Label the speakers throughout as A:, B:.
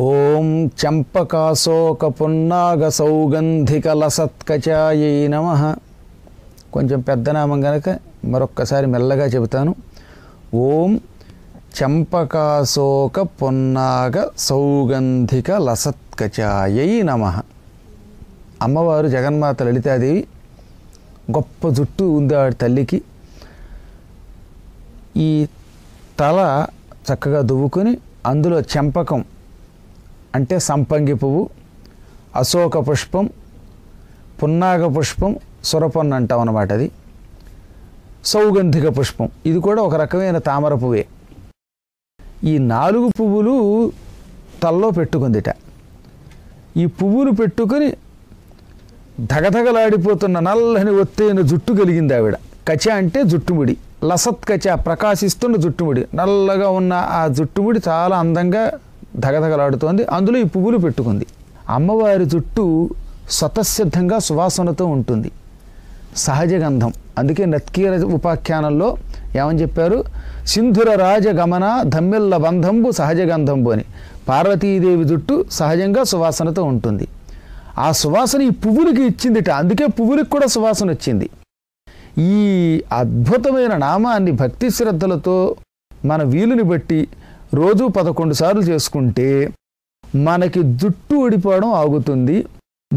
A: ఓం చంపకాశోక పున్నాగ సౌగంధిక లసత్కచాయై నమః. కొంచెం పెద్ద నామం గనక మరొక్కసారి మెల్లగా చెబుతాను. ఓం చంపకాశోక పున్నాగ సౌగంధిక లసత్కచాయై నమః. అమ్మవారు జగన్మాత లలితాదేవి. గొప్ప జుట్టు ఉంది ఆవిడ తల్లికి. ఈ తల చక్కగా దువ్వుకొని అందులో చెంపకం అంటే సంపంగి పువ్వు, అశోక పుష్పం, పున్నాగ పుష్పం, సురపొన్న అంటాం అన్నమాట. అది సౌగంధిక పుష్పం, ఇది కూడా ఒక రకమైన తామర పువ్వే. ఈ 4 పువ్వులు తల్లో పెట్టుకుందిట. ఈ పువ్వులు పెట్టుకొని ధగధగలాడిపోతున్న నల్లని ఒత్తైన జుట్టు కలిగింది ఆవిడ. కచ అంటే జుట్టుముడి, లసత్ కచ ప్రకాశిస్తున్న జుట్టుముడి. నల్లగా ఉన్న ఆ జుట్టుముడి చాలా అందంగా ధగధగలాడుతోంది. అందులో ఈ పువ్వులు పెట్టుకుంది. అమ్మవారి జుట్టు స్వతసిద్ధంగా సువాసనతో ఉంటుంది, సహజ గంధం. అందుకే నత్కీర ఉపాఖ్యానంలో ఏమని చెప్పారు? సింధుర రాజగమన ధమ్మిల్ల బంధంబు సహజ గంధంబు అని. పార్వతీదేవి జుట్టు సహజంగా సువాసనతో ఉంటుంది. ఆ సువాసన ఈ పువ్వులకి ఇచ్చిందిట. అందుకే పువ్వులకి కూడా సువాసన వచ్చింది. ఈ అద్భుతమైన నామాన్ని భక్తి శ్రద్ధలతో మన వీలుని బట్టి రోజు 11 సార్లు చేసుకుంటే మనకి జుట్టు ఊడిపోవడం ఆగుతుంది,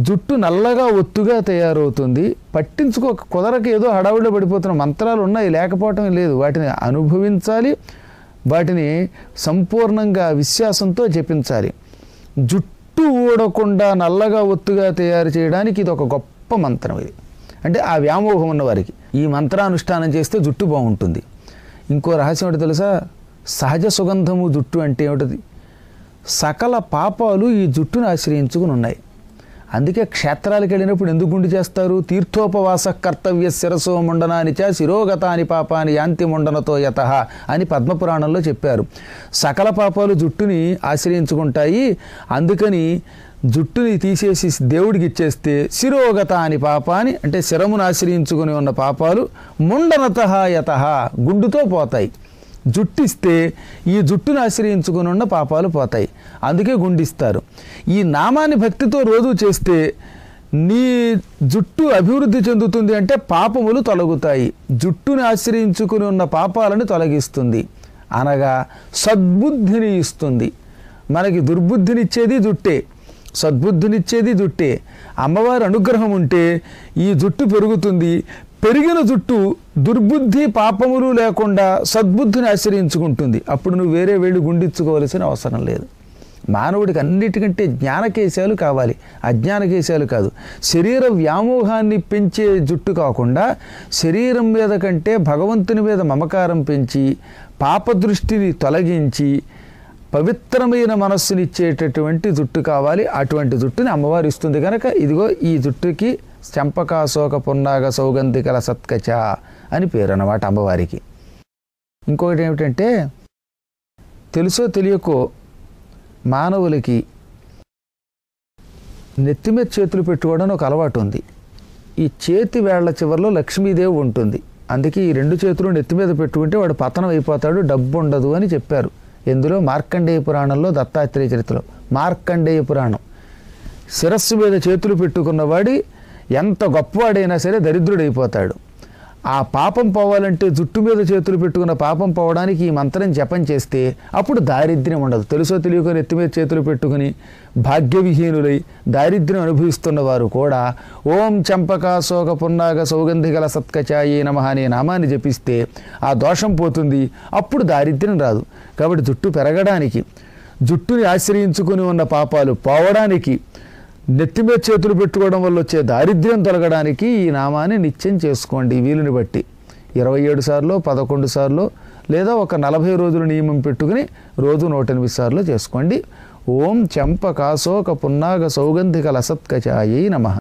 A: జుట్టు నల్లగా ఒత్తుగా తయారవుతుంది. కుదరక ఏదో హడావుడిలో పడిపోతున్న మంత్రాలు ఉన్నాయి, లేకపోవటం లేదు. వాటిని అనుభవించాలి, వాటిని సంపూర్ణంగా విశ్వాసంతో జపించాలి. జుట్టు ఊడకుండా నల్లగా ఒత్తుగా తయారు చేయడానికి ఇది ఒక గొప్ప మంత్రం. ఇది అంటే ఆ వ్యామోహం ఉన్న వారికి ఈ మంత్రానుష్ఠానం చేస్తే జుట్టు బాగుంటుంది. ఇంకో రహస్యం ఏంటో తెలుసా? సహజ సుగంధము జుట్టు అంటే ఏమిటది? సకల పాపాలు ఈ జుట్టును ఆశ్రయించుకుని ఉన్నాయి. అందుకే క్షేత్రాలకు వెళ్ళినప్పుడు ఎందుకు గుండు చేస్తారు? తీర్థోపవాస కర్తవ్య శిరసో ముండనాని చ శిరోగతాని పాపాని యాంతి ముండనతో యతః అని పద్మపురాణంలో చెప్పారు. సకల పాపాలు జుట్టుని ఆశ్రయించుకుంటాయి. అందుకని జుట్టుని తీసేసి దేవుడికి ఇచ్చేస్తే శిరోగతాని పాపాని అంటే శిరమును ఆశ్రయించుకుని ఉన్న పాపాలు ముండనతః యతః గుండుతో పోతాయి. జుట్టిస్తే ఈ జుట్టును ఆశ్రయించుకుని ఉన్న పాపాలు పోతాయి. అందుకే గుండిస్తారు. ఈ నామాన్ని భక్తితో రోజు చేస్తే నీ జుట్టు అభివృద్ధి చెందుతుంది. అంటే పాపములు తొలగుతాయి. జుట్టుని ఆశ్రయించుకుని ఉన్న పాపాలను తొలగిస్తుంది. అనగా సద్బుద్ధిని ఇస్తుంది. మనకి దుర్బుద్ధినిచ్చేది జుట్టే, సద్బుద్ధినిచ్చేది జుట్టే. అమ్మవారి అనుగ్రహం ఉంటే ఈ జుట్టు పెరుగుతుంది. పెరిగిన జుట్టు దుర్బుద్ధి పాపములు లేకుండా సద్బుద్ధిని ఆశ్రయించుకుంటుంది. అప్పుడు నువ్వు వేరే వెళ్ళి గుండించుకోవలసిన అవసరం లేదు. మానవుడికి అన్నిటికంటే జ్ఞానకేశాలు కావాలి, అజ్ఞానకేశాలు కాదు. శరీర వ్యామోహాన్ని పెంచే జుట్టు కాకుండా శరీరం మీద కంటే భగవంతుని మీద మమకారం పెంచి పాపదృష్టిని తొలగించి పవిత్రమైన మనస్సునిచ్చేటటువంటి జుట్టు కావాలి. అటువంటి జుట్టుని అమ్మవారు ఇస్తుంది కనుక ఇదిగో ఈ జుట్టుకి చంపకాశోక పున్నాగ సౌగంధిక లసత్కచ అని పేరు అన్నమాట అమ్మవారికి. ఇంకొకటి ఏమిటంటే, తెలుసో తెలియకో మానవులకి నెత్తి మీద చేతులు పెట్టుకోవడం ఒక అలవాటు ఉంది. ఈ చేతి వేళ్ల చివరిలో లక్ష్మీదేవి ఉంటుంది. అందుకే ఈ 2 చేతులు నెత్తి మీద పెట్టుకుంటే వాడు పతనం అయిపోతాడు, డబ్బు ఉండదు అని చెప్పారు. ఎందులో? మార్కండేయ పురాణంలో, దత్తాత్రేయ చరిత్రలో. మార్కండేయ పురాణం. శిరస్సు మీద చేతులు పెట్టుకున్నవాడి ఎంత గొప్పవాడైనా సరే దరిద్రుడైపోతాడు. ఆ పాపం పోవాలంటే జుట్టు మీద చేతులు పెట్టుకున్న పాపం పోవడానికి ఈ మంత్రం జపం చేస్తే అప్పుడు దారిద్ర్యం ఉండదు. తెలుసో తెలియక నెత్తి మీద చేతులు పెట్టుకుని భాగ్యవిహీనులై దారిద్ర్యం అనుభవిస్తున్న వారు కూడా ఓం చంపకాశోక పున్నాగ సౌగంధిక లసత్కచాయై నమః అనే నామాన్ని జపిస్తే ఆ దోషం పోతుంది. అప్పుడు దారిద్ర్యం రాదు. కాబట్టి జుట్టు పెరగడానికి, జుట్టుని ఆశ్రయించుకుని ఉన్న పాపాలు పోవడానికి, నెత్తి మీద చేతులు పెట్టుకోవడం వల్ల వచ్చే దారిద్ర్యం తొలగడానికి ఈ నామాన్ని నిత్యం చేసుకోండి. వీలుని బట్టి 27 సార్లు, 11 సార్లు, లేదా ఒక 40 రోజులు నియమం పెట్టుకుని రోజు 108 సార్లు చేసుకోండి. ఓం చంపకాశోక పున్నాగ సౌగంధిక లసత్కచాయై నమః.